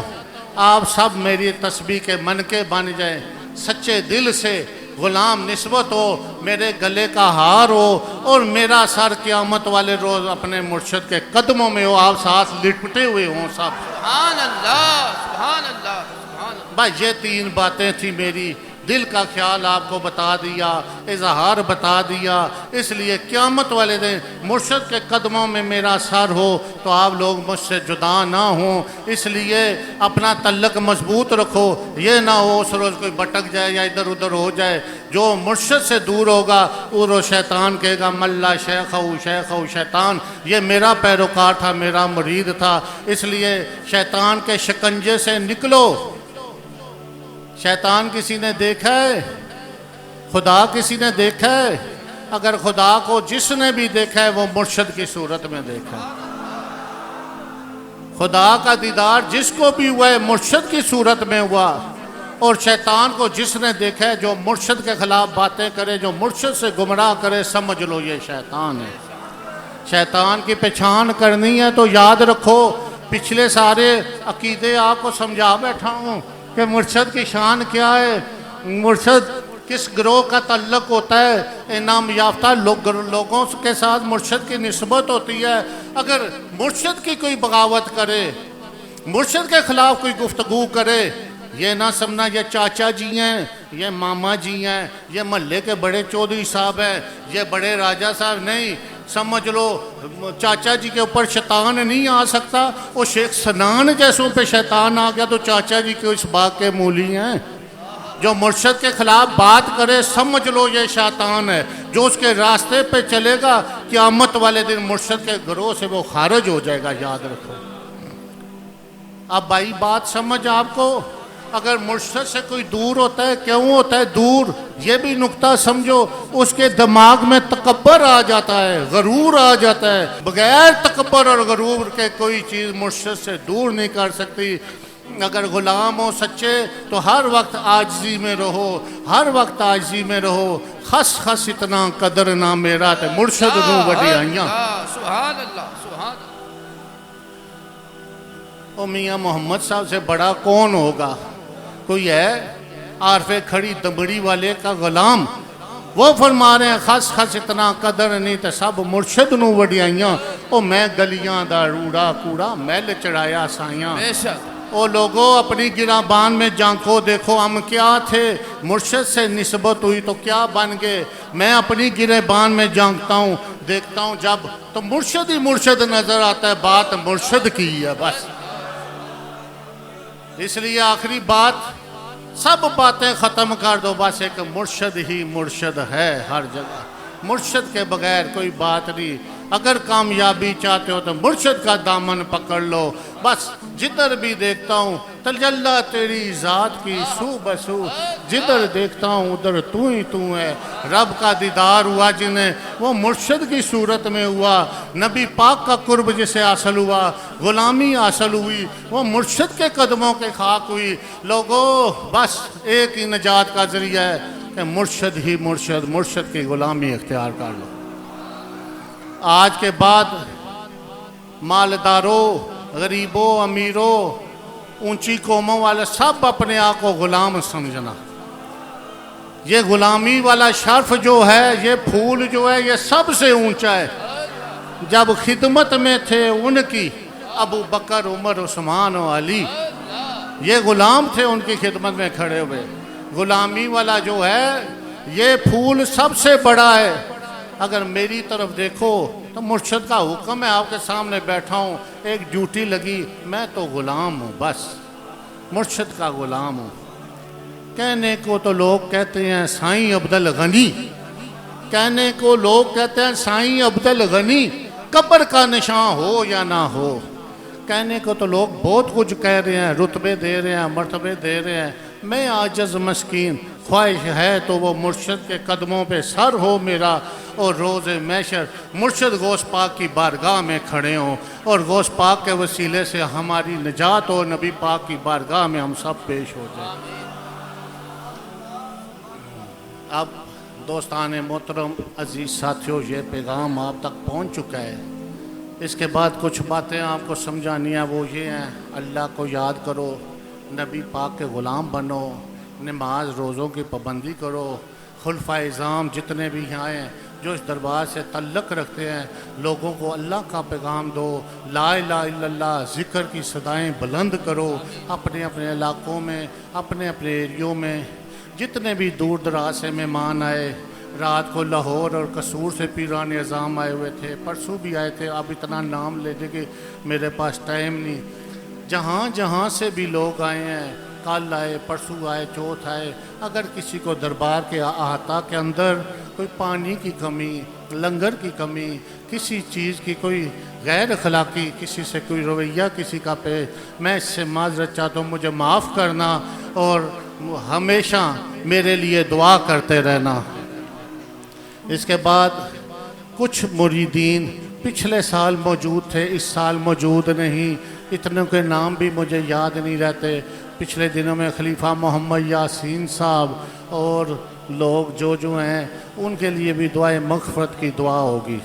آپ سب میری تسبیح کے منکے بن جائیں, سچے دل سے غلام نسبت ہو, میرے گلے کا ہار ہو, اور میرا سر قیامت والے روز اپنے مرشد کے قدموں میں ہو, آپ ساتھ لپٹے ہوئے ہوں سب. سبحان اللہ سبحان اللہ سبحان اللہ. بس یہ 3 باتیں تھیں میری. دل کا خیال آپ کو بتا دیا, اظہار بتا دیا. اس لیے قیامت والے دن مرشد کے قدموں میں میرا سر ہو تو آپ لوگ مجھ سے جدا نہ ہوں. اس لیے اپنا تعلق مضبوط رکھو. یہ نہ ہو اس روز کوئی بٹک جائے یا ادھر ادھر ہو جائے. جو مرشد سے دور ہوگا وہ شیطان کہے گا ملا شیخ شیطان. یہ میرا پیروکار تھا, میرا مرید تھا. اس لیے شیطان کے شکنجے سے نکلو. شیطان کسی نے دیکھا ہے؟ خدا کسی نے دیکھا ہے؟ اگر خدا کو جس نے بھی دیکھا ہے وہ مرشد کی صورت میں دیکھا ہے. خدا کا دیدار جس کو بھی ہوا ہے مرشد کی صورت میں ہوا. اور شیطان کو جس نے دیکھا ہے جو مرشد کے خلاف باتیں کرے, جو مرشد سے گمراہ کرے, سمجھ لو یہ شیطان ہے. شیطان کی پہچان کرنی ہے تو یاد رکھو پچھلے سارے عقیدے آپ کو سمجھا بیٹھا ہوں کہ مرشد کی شان کیا ہے, مرشد کس گروہ کا تعلق ہوتا ہے. انعام یافتہ لوگوں کے ساتھ مرشد کی نسبت ہوتی ہے. اگر مرشد کی کوئی بغاوت کرے, مرشد کے خلاف کوئی گفتگو کرے, یہ نہ سمجھنا یہ چاچا جی ہیں, یہ ماما جی ہیں, یہ محلے کے بڑے چودھری صاحب ہیں, یہ بڑے راجہ صاحب. نہیں, سمجھ لو چاچا جی کے اوپر شیطان نہیں آ سکتا. وہ شیخ سنان جیسوں پہ شیطان آ گیا تو چاچا جی کے اس باغ کے مولی ہیں. جو مرشد کے خلاف بات کرے سمجھ لو یہ شیطان ہے. جو اس کے راستے پہ چلے گا قیامت والے دن مرشد کے گروہ سے وہ خارج ہو جائے گا, یاد رکھو. اب بھائی بات سمجھ آپ کو. اگر مرشد سے کوئی دور ہوتا ہے, کیوں ہوتا ہے دور, یہ بھی نقطہ سمجھو. اس کے دماغ میں تکبر آ جاتا ہے, غرور آ جاتا ہے. بغیر تکبر اور غرور کے کوئی چیز مرشد سے دور نہیں کر سکتی. اگر غلام ہو سچے تو ہر وقت عاجزی میں رہو، ہر وقت عاجزی میں رہو۔ خس خس اتنا قدر نہ میرا تے مرشد نو وڈیائیاں۔ سبحان اللہ سبحان اللہ۔ او میاں محمد صاحب سے بڑا کون ہوگا؟ کوئی ہے عارف کھڑی دمڑی والے کا غلام؟ وہ فرما رہے ہیں خس خس اتنا قدر نہیں تے سب مرشد نو وڈیائیاں۔ او میں گلیاں دا روڑا کوڑا میل چڑھایا سائیاں۔ بے شک او لوگوں اپنی گرابان میں جھانکو، دیکھو ہم کیا تھے، مرشد سے نسبت ہوئی تو کیا بن گئے۔ میں اپنی گرابان میں جھانکتا ہوں، دیکھتا ہوں جب تو مرشد ہی مرشد نظر آتا ہے، بات مرشد کی ہے بس۔ اس لیے آخری بات، سب باتیں ختم کر دو، بس ایک مرشد ہی مرشد ہے ہر جگہ۔ مرشد کے بغیر کوئی بات نہیں۔ اگر کامیابی چاہتے ہو تو مرشد کا دامن پکڑ لو، بس جدھر بھی دیکھتا ہوں تجلی تیری ذات کی سو بسو، جدھر دیکھتا ہوں ادھر تو ہی تو ہے۔ رب کا دیدار ہوا جنہیں، وہ مرشد کی صورت میں ہوا۔ نبی پاک کا قرب جسے حاصل ہوا، غلامی حاصل ہوئی، وہ مرشد کے قدموں کے خاک ہوئی۔ لوگوں بس ایک ہی نجات کا ذریعہ ہے کہ مرشد ہی مرشد، مرشد کی غلامی اختیار کر لو۔ آج کے بعد مالداروں، غریبوں، امیروں، اونچی قوموں والے سب اپنے آپ کو غلام سمجھنا۔ یہ غلامی والا شرف جو ہے، یہ پھول جو ہے، یہ سب سے اونچا ہے۔ جب خدمت میں تھے ان کی ابو بکر، عمر، عثمان و علی، یہ غلام تھے ان کی خدمت میں کھڑے ہوئے۔ غلامی والا جو ہے یہ پھول سب سے بڑا ہے۔ اگر میری طرف دیکھو تو مرشد کا حکم ہے، آپ کے سامنے بیٹھا ہوں، ایک ڈیوٹی لگی، میں تو غلام ہوں، بس مرشد کا غلام ہوں۔ کہنے کو تو لوگ کہتے ہیں سائیں عبدالغنی، کہنے کو لوگ کہتے ہیں سائیں عبدالغنی، قبر کا نشان ہو یا نہ ہو۔ کہنے کو تو لوگ بہت کچھ کہہ رہے ہیں، رتبے دے رہے ہیں، مرتبے دے رہے ہیں۔ میں عاجز مسکین، خواہش ہے تو وہ مرشد کے قدموں پہ سر ہو میرا، اور روز محشر مرشد غوث پاک کی بارگاہ میں کھڑے ہوں، اور غوث پاک کے وسیلے سے ہماری نجات ہو، نبی پاک کی بارگاہ میں ہم سب پیش ہو جائیں۔ اب دوستان محترم، عزیز ساتھیوں، یہ پیغام آپ تک پہنچ چکا ہے۔ اس کے بعد کچھ باتیں آپ کو سمجھانی ہیں، وہ یہ ہیں، اللہ کو یاد کرو، نبی پاک کے غلام بنو، نماز روزوں کی پابندی کرو، خلفائے اعظام جتنے بھی یہاں ہیں جو اس دربار سے تعلق رکھتے ہیں، لوگوں کو اللہ کا پیغام دو، لا الہ الا اللہ ذکر کی صدائیں بلند کرو، اپنے اپنے علاقوں میں، اپنے اپنے ایریوں میں۔ جتنے بھی دور دراز سے مہمان آئے، رات کو لاہور اور قصور سے پیران اعظام آئے ہوئے تھے، پرسوں بھی آئے تھے، اب اتنا نام لے دے کہ میرے پاس ٹائم نہیں۔ جہاں جہاں سے بھی لوگ آئے ہیں، کل آئے، پرسوں آئے، چوتھ آئے، اگر کسی کو دربار کے احاطہ کے اندر کوئی پانی کی کمی، لنگر کی کمی، کسی چیز کی کوئی غیر اخلاقی، کسی سے کوئی رویہ کسی کا پیش، میں اس سے معذرت چاہتا ہوں، مجھے معاف کرنا، اور ہمیشہ میرے لیے دعا کرتے رہنا۔ اس کے بعد کچھ مریدین پچھلے سال موجود تھے، اس سال موجود نہیں، اتنوں کے نام بھی مجھے یاد نہیں رہتے۔ پچھلے دنوں میں خلیفہ محمد یاسین صاحب اور لوگ جو ہیں، ان کے لیے بھی دعائے مغفرت کی دعا ہوگی۔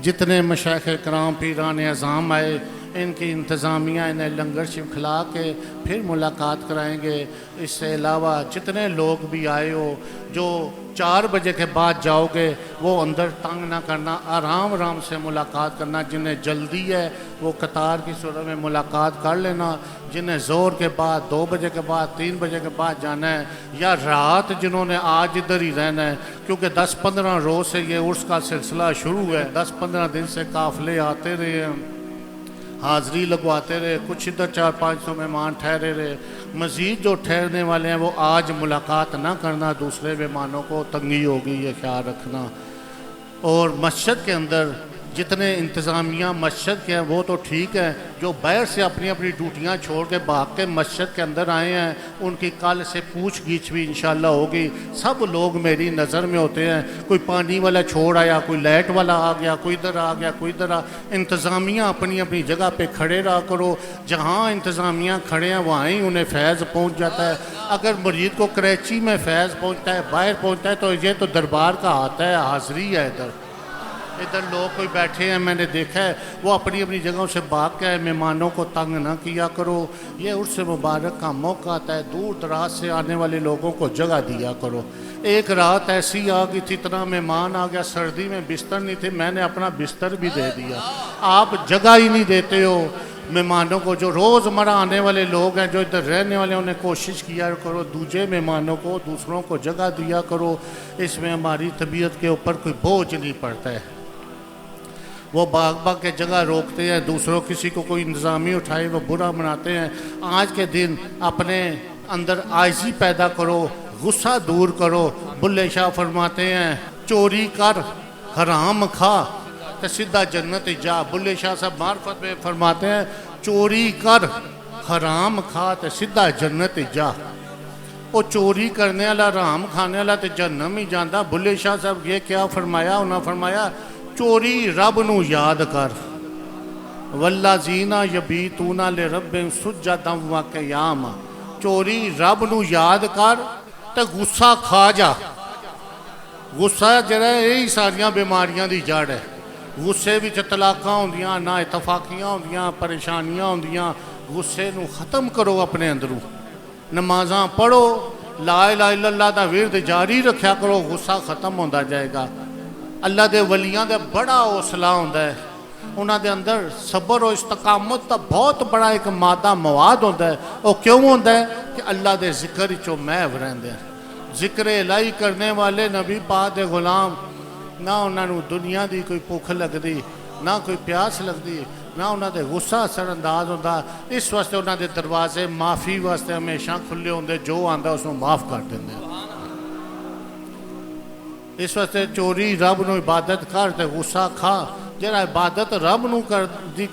جتنے مشائخ کرام پیران اعظام آئے، ان کی انتظامیہ انہیں لنگر شریف کھلا کے پھر ملاقات کرائیں گے۔ اس سے علاوہ جتنے لوگ بھی آئے ہو، جو 4 بجے کے بعد جاؤ گے وہ اندر تنگ نہ کرنا، آرام آرام سے ملاقات کرنا۔ جنہیں جلدی ہے وہ قطار کی صورت میں ملاقات کر لینا، جنہیں زور کے بعد 2 بجے کے بعد 3 بجے کے بعد جانا ہے، یا رات جنہوں نے آج ادھر ہی رہنا ہے، کیونکہ 10-15 روز سے یہ عرس کا سلسلہ شروع ہے، 10-15 دن سے قافلے آتے رہے ہیں، حاضری لگواتے رہے، کچھ ادھر 400-500 مہمان ٹھہرے رہے۔ مزید جو ٹھہرنے والے ہیں وہ آج ملاقات نہ کرنا، دوسرے مہمانوں کو تنگی ہوگی، یہ خیال رکھنا۔ اور مسجد کے اندر جتنے انتظامیہ مسجد کے ہیں وہ تو ٹھیک ہے، جو باہر سے اپنی اپنی ڈیوٹیاں چھوڑ کے بھاگ کے مسجد کے اندر آئے ہیں ان کی کل سے پوچھ گچھ بھی انشاءاللہ ہوگی۔ سب لوگ میری نظر میں ہوتے ہیں، کوئی پانی والا چھوڑ آیا، کوئی لائٹ والا آ گیا، کوئی ادھر آ گیا، کوئی ادھر انتظامیہ اپنی اپنی جگہ پہ کھڑے رہا کرو، جہاں انتظامیہ کھڑے ہیں وہاں ہی انہیں فیض پہنچ جاتا ہے۔ اگر مرید کو کراچی میں فیض پہنچتا ہے، باہر پہنچتا ہے، تو یہ تو دربار کا آتا ہے، حاضری ہے۔ ادھر لوگ کوئی بیٹھے ہیں، میں نے دیکھا ہے وہ اپنی اپنی جگہوں سے بھاگ کے آئے، مہمانوں کو تنگ نہ کیا کرو، یہ عرس مبارک کا موقع آتا ہے، دور دراز سے آنے والے لوگوں کو جگہ دیا کرو۔ ایک رات ایسی آ گئی تھی، اتنا مہمان آ گیا، سردی میں بستر نہیں تھے، میں نے اپنا بستر بھی دے دیا۔ آپ جگہ ہی نہیں دیتے ہو مہمانوں کو، جو روز مرہ آنے والے لوگ ہیں، جو ادھر رہنے والے، انہیں کوشش کیا کرو دوسرے مہمانوں کو، دوسروں کو جگہ دیا کرو، اس میں ہماری طبیعت کے اوپر کوئی بوجھ نہیں پڑتا ہے۔ وہ باغ کے جگہ روکتے ہیں، دوسروں کسی کو کوئی انتظامی اٹھائے وہ برا مناتے ہیں۔ آج کے دن اپنے اندر عاجزی پیدا کرو، غصہ دور کرو۔ بلے شاہ فرماتے ہیں چوری کر حرام کھا تو سیدھا جنت جا۔ بلے شاہ صاحب معرفت میں فرماتے ہیں چوری کر حرام کھا تو سیدھا جنت جا۔ وہ چوری کرنے والا، حرام کھانے والا تو جہنم ہی جاندہ۔ بلے شاہ صاحب یہ کیا فرمایا؟ انہوں نے فرمایا چوری رب نو یاد کر، والذین یبیتون لربہم سجدا و قیاما۔ چوری رب نو یاد کر تے غصہ کھا جا۔ غصہ جڑا ہے یہی ساریاں بیماریاں دی جڑ ہے۔ غصے وچ طلاقاں ہوندیاں، نا اتفاقیاں ہوندیاں، پریشانیاں ہوندیاں۔ غصے نو ختم کرو اپنے اندروں، نمازاں پڑھو، لا الہ الا اللہ دا ورد جاری رکھیا کرو، غصہ ختم ہوندا جائے گا۔ اللہ دے ولیاں دے بڑا حوصلہ ہوندا ہے، انہاں دے اندر صبر و استقامت دا بہت بڑا ایک مادہ مواد ہوندا ہے۔ وہ کیوں ہوندا ہے؟ کہ اللہ دے ذکر چوں محو رہندے ہیں۔ ذکر الہی کرنے والے نبی پاک دے غلام، نہ انہاں نوں دنیا دی کوئی بھوک لگدی، نہ کوئی پیاس لگدی، نہ انہاں دے غصہ اثر انداز ہوندا۔ اس واسطے انہاں دے دروازے معافی واسطے ہمیشہ کھلے ہوندے، جو آندا اس نوں معاف کر دیندے۔ اس واسطے چوری رب نو عبادت کر تے غصہ کھا۔ جڑا عبادت رب نو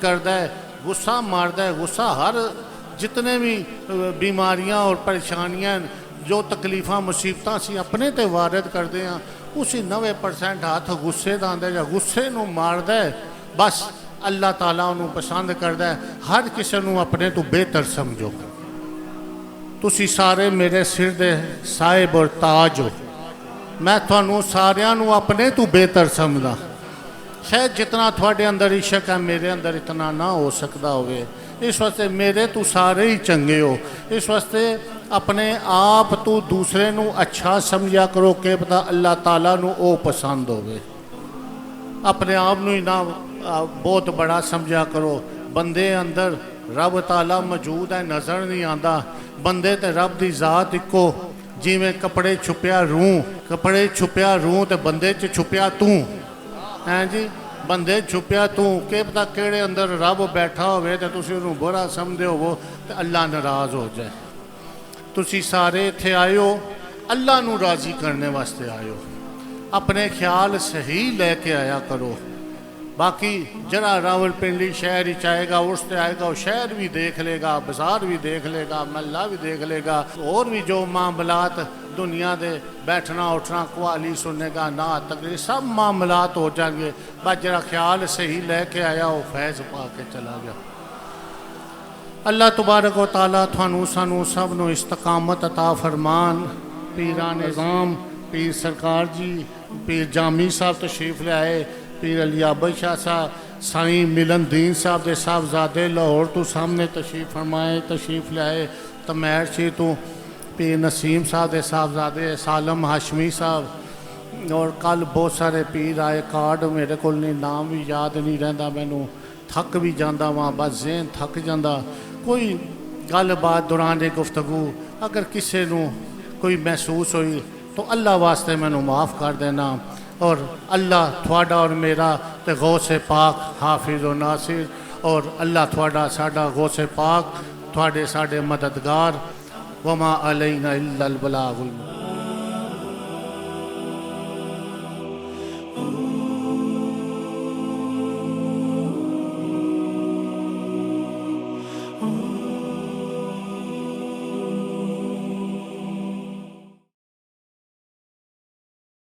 کردا ہے، غصہ ماردا ہے، غصہ ہر جتنے بھی بیماریاں اور پریشانیاں جو تکلیفاں مصیبتاں سی اپنے تے وارد کردے ہیں، اسی 90% ہاتھ غصے دا آندا ہے۔ یا غصے نو ماردا ہے بس اللہ تعالیٰ انہوں پسند کردا ہے۔ ہر کسی نو اپنے تو بہتر سمجھو۔ تسی سارے میرے سر دے صاحب اور تاج ہو، میں تھانوں ساریاں نو اپنے تو بہتر سمجھدا۔ شاید جتنا تھوڑے اندر عشق ہے میرے اندر اتنا نہ ہو سکتا ہوئے، اس واسطے میرے تو سارے ہی چنگے ہو۔ اس واسطے اپنے آپ تو دوسرے نو اچھا سمجھا کرو کہ پتہ اللہ تعالیٰ نو او پسند ہوئے۔ اپنے آپ نو ہی نہ بہت بڑا سمجھا کرو۔ بندے اندر رب تعالیٰ موجود ہے، نظر نہیں آندا۔ بندے تے رب دی ذات اکو، جی میں کپڑے چھپیا روح، کپڑے چھپیا روح تے بندے چ چھپیا ہیں جی، بندے چھپیا کہ پتہ کیڑے اندر رب بیٹھا ہوئے تے تسی انہوں برا سمجھے ہو تے اللہ ناراض ہو جائے۔ تسی سارے تھے آئے ہو اللہ نو راضی کرنے واسطے آئے ہو، اپنے خیال صحیح لے کے آیا کرو۔ باقی جرا راول پنڈی شہر ہی چاہے گا، اس سے آئے گا، وہ شہر بھی دیکھ لے گا، بازار بھی دیکھ لے گا، محلہ بھی دیکھ لے گا، اور بھی جو معاملات دنیا دے بیٹھنا اٹھنا قوالی سننے گا، نہ تقریر، سب معاملات ہو جائیں گے۔ بس جرا خیال صحیح لے کے آیا وہ فیض پا کے چلا گیا۔ اللہ تبارک و تعالیٰ تھانوں سانوں سب نو استقامت عطا فرمان۔ پیران نظام پیر سرکار جی، پیر جامی صاحب تشریف لے آئے، پیر علی عابد شاہ صاحب، سائیں ملن دین صاحب دے صاحبزادے لاہور تو سامنے تشریف فرمائے، تشریف لے آئے۔ تمہیر شی تو پیر نسیم صاحب دے صاحبزادے سالم ہاشمی صاحب، اور کل بہت سارے پیر آئے۔ کارڈ میرے کو نہیں، نام بھی یاد نہیں رہندا، مینوں تھک بھی جاندہ وہاں، بس ذہن تھک جاندہ۔ کوئی گل بات دوران گفتگو اگر کسی نو کوئی محسوس ہوئی تو اللہ واسطے میں معاف کر دینا، اور اللہ تھوڑا اور میرا تے غوث پاک حافظ و ناصر، اور اللہ تھوڑا ساڈا غوث پاک تھوڑے ساڈے مددگار۔ وما علینا الا البلاغ المبین۔